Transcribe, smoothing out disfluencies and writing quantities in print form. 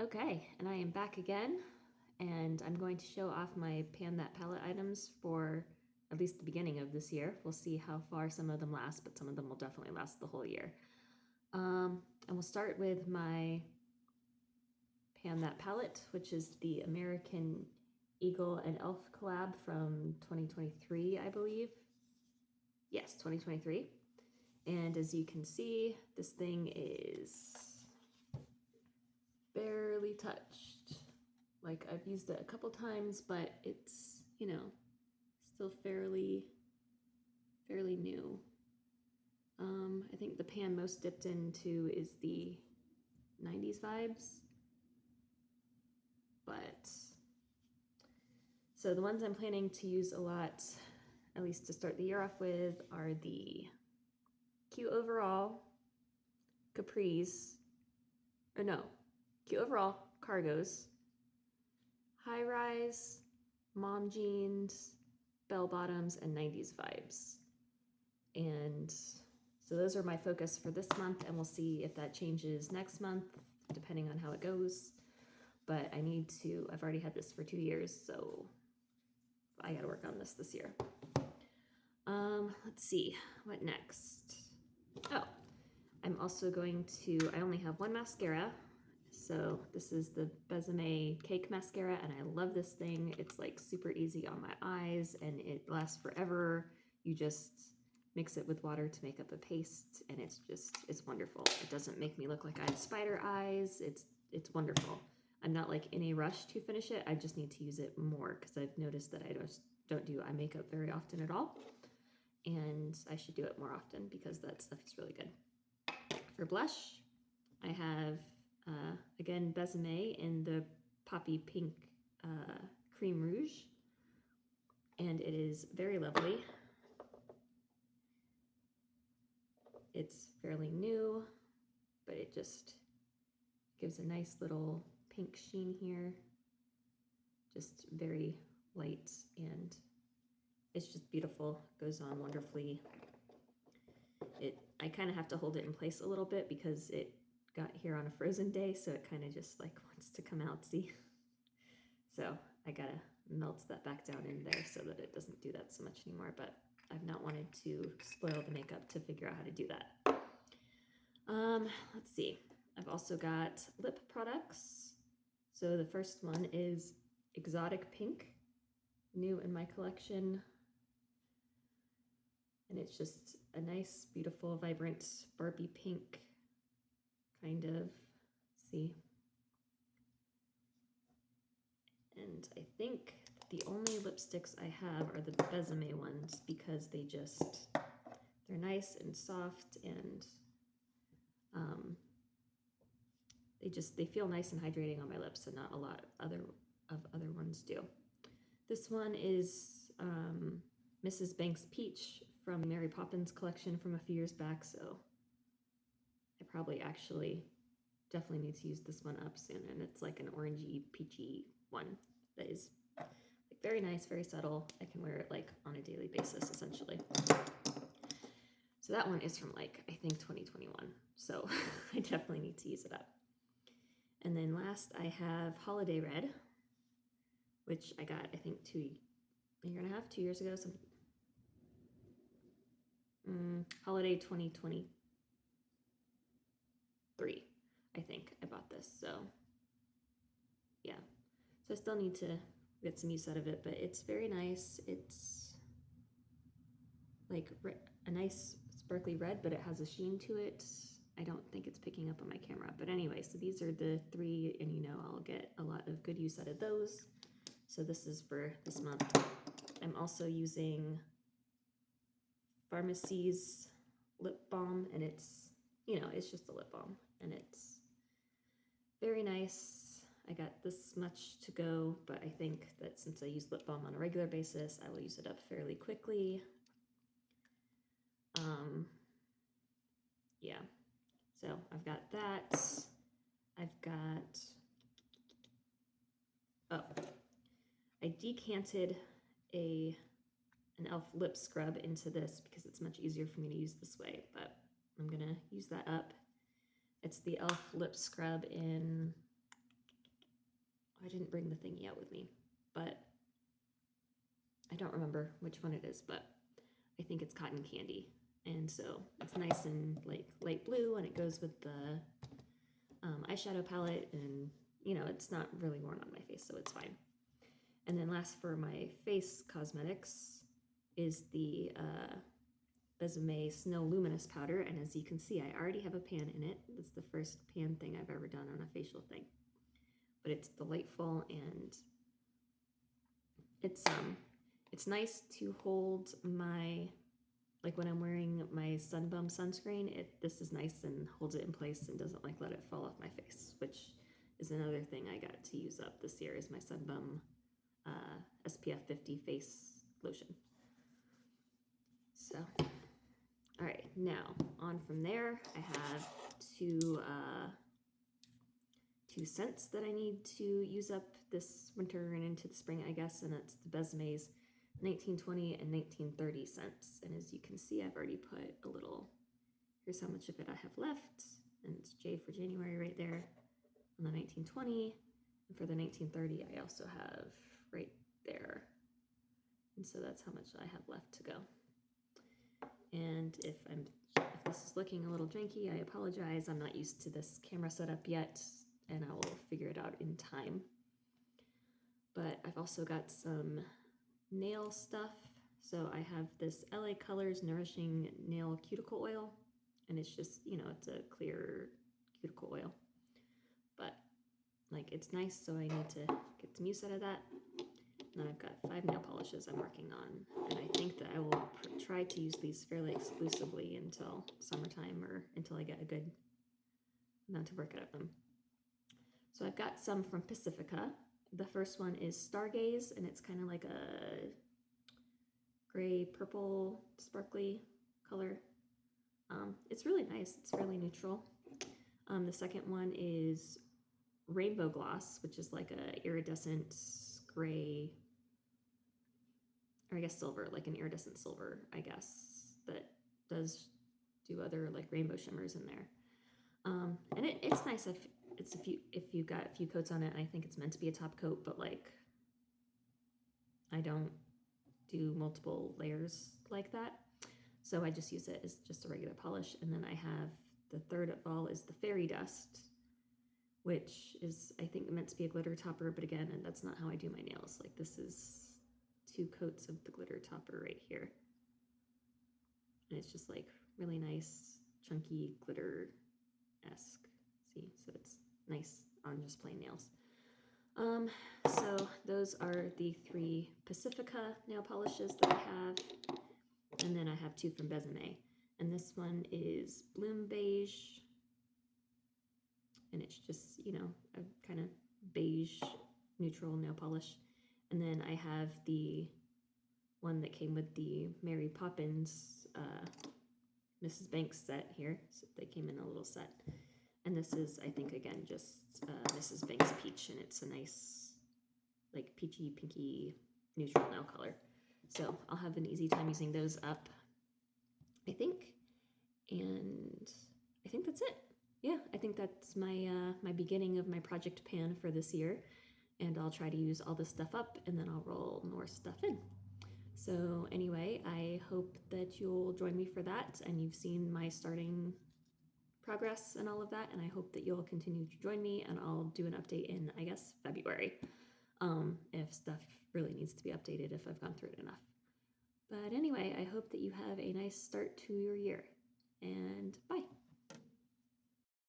Okay, and I am back again, and I'm going to show off my Pan That Palette items for at least the beginning of this year. We'll see how far some of them last, but some of them will definitely last the whole year. And we'll start with my Pan That Palette, which is the American Eagle and Elf collab from 2023, I believe. Yes, 2023. And as you can see, this thing is barely touched. Like, I've used it a couple times, but it's, still fairly new. I think the pan most dipped into is the 90s vibes. But, so the ones I'm planning to use a lot, at least to start the year off with, are the Cute Overall Capris, or no, Cute Overall Cargos, High Rise, Mom Jeans, Bell Bottoms, and 90s vibes. And so those are my focus for this month, and we'll see if that changes next month, depending on how it goes. But I've already had this for 2 years, so I gotta work on this year. Let's see, what next? Oh, I'm also I only have one mascara. So this is the Besame Cake Mascara, and I love this thing. It's like super easy on my eyes, and it lasts forever. You just mix it with water to make up a paste, and it's wonderful. It doesn't make me look like I have spider eyes. It's wonderful. I'm not like in a rush to finish it. I just need to use it more because I've noticed that I just don't do eye makeup very often at all. And I should do it more often because that stuff is really good. For blush, I have, again, Besame in the Poppy Pink Cream Rouge. And it is very lovely. It's fairly new, but it just gives a nice little pink sheen here. Just very light, and it's just beautiful. Goes on wonderfully. I kind of have to hold it in place a little bit because it got here on a frozen day, so it kind of just like wants to come out, see? So I gotta melt that back down in there so that it doesn't do that so much anymore, but I've not wanted to spoil the makeup to figure out how to do that. Let's see. I've also got lip products. So the first one is Exotic Pink, new in my collection. And it's just a nice, beautiful, vibrant Barbie pink, kind of. See? And I think the only lipsticks I have are the Besame ones because they're nice and soft, and they feel nice and hydrating on my lips, and not a lot of other ones do. This one is Mrs. Banks Peach from Mary Poppins collection from a few years back, so I probably definitely need to use this one up soon, and it's like an orangey, peachy one that is like very nice, very subtle. I can wear it like on a daily basis, essentially. So that one is from like, I think 2021, so I definitely need to use it up. And then last I have Holiday Red, which I got, I think, 2 years ago, something. Holiday 2023, I think I bought this, so yeah. So I still need to get some use out of it, but it's very nice. It's like a nice sparkly red, but it has a sheen to it. I don't think it's picking up on my camera, but anyway, so these are the 3, and I'll get a lot of good use out of those. So this is for this month. I'm also using Pharmacy's lip balm, and it's just a lip balm, and it's very nice. I got this much to go, but I think that since I use lip balm on a regular basis, I will use it up fairly quickly. Yeah, so I've got that. I decanted an e.l.f. lip scrub into this because it's much easier for me to use this way, but I'm gonna use that up. It's the e.l.f. lip scrub in I didn't bring the thingy out with me, but I don't remember which one it is, but I think it's Cotton Candy. And so it's nice and like light blue, and it goes with the eyeshadow palette, and you know, it's not really worn on my face, so it's fine. And then last for my face cosmetics is the Besame Snow Luminous Powder, and as you can see, I already have a pan in it. It's the first pan thing I've ever done on a facial thing. But it's delightful, and it's nice to hold my, like when I'm wearing my Sunbum sunscreen, this is nice and holds it in place and doesn't like let it fall off my face, which is another thing I got to use up this year, is my Sunbum SPF 50 face lotion. So, all right, now on from there, I have two scents that I need to use up this winter and into the spring, I guess, and that's the Besame's 1920 and 1930 scents. And as you can see, I've already put a little, here's how much of it I have left, and it's J for January right there on the 1920, and for the 1930 I also have right there, and so that's how much I have left to go. And if this is looking a little janky, I apologize. I'm not used to this camera setup yet, and I will figure it out in time. But I've also got some nail stuff. So I have this LA Colors Nourishing Nail Cuticle Oil, and it's just, you know, it's a clear cuticle oil. But like, it's nice, so I need to get some use out of that. And then I've got 5 nail polishes I'm working on, and I think that I will try to use these fairly exclusively until summertime, or until I get a good amount of work out of them. So I've got some from Pacifica. The first one is Stargaze, and it's kind of like a gray purple sparkly color. It's really nice. It's fairly neutral. The second one is Rainbow Gloss, which is like a iridescent gray, or I guess silver, like an iridescent silver, I guess, that does do other like rainbow shimmers in there. And it's nice if you've got a few coats on it, and I think it's meant to be a top coat, but like, I don't do multiple layers like that, so I just use it as just a regular polish. And then I have the third of all is the Fairy Dust, which is, I think, meant to be a glitter topper, but again, and that's not how I do my nails. Like, this is 2 coats of the glitter topper right here, and it's just like really nice chunky glitter-esque. See, so it's nice on just plain nails. So those are the 3 Pacifica nail polishes that I have, and then I have 2 from Besame, and this one is Bloom Beige, and it's just, you know, a kind of beige neutral nail polish. And then I have the one that came with the Mary Poppins Mrs. Banks set here, so they came in a little set. And this is, I think, again, just Mrs. Banks Peach, and it's a nice, like, peachy, pinky, neutral nail color. So I'll have an easy time using those up, I think. And I think that's it. Yeah, I think that's my my beginning of my project pan for this year. And I'll try to use all this stuff up, and then I'll roll more stuff in. So anyway, I hope that you'll join me for that, and you've seen my starting progress and all of that, and I hope that you'll continue to join me, and I'll do an update in, I guess, February, if stuff really needs to be updated, if I've gone through it enough. But anyway, I hope that you have a nice start to your year, and bye.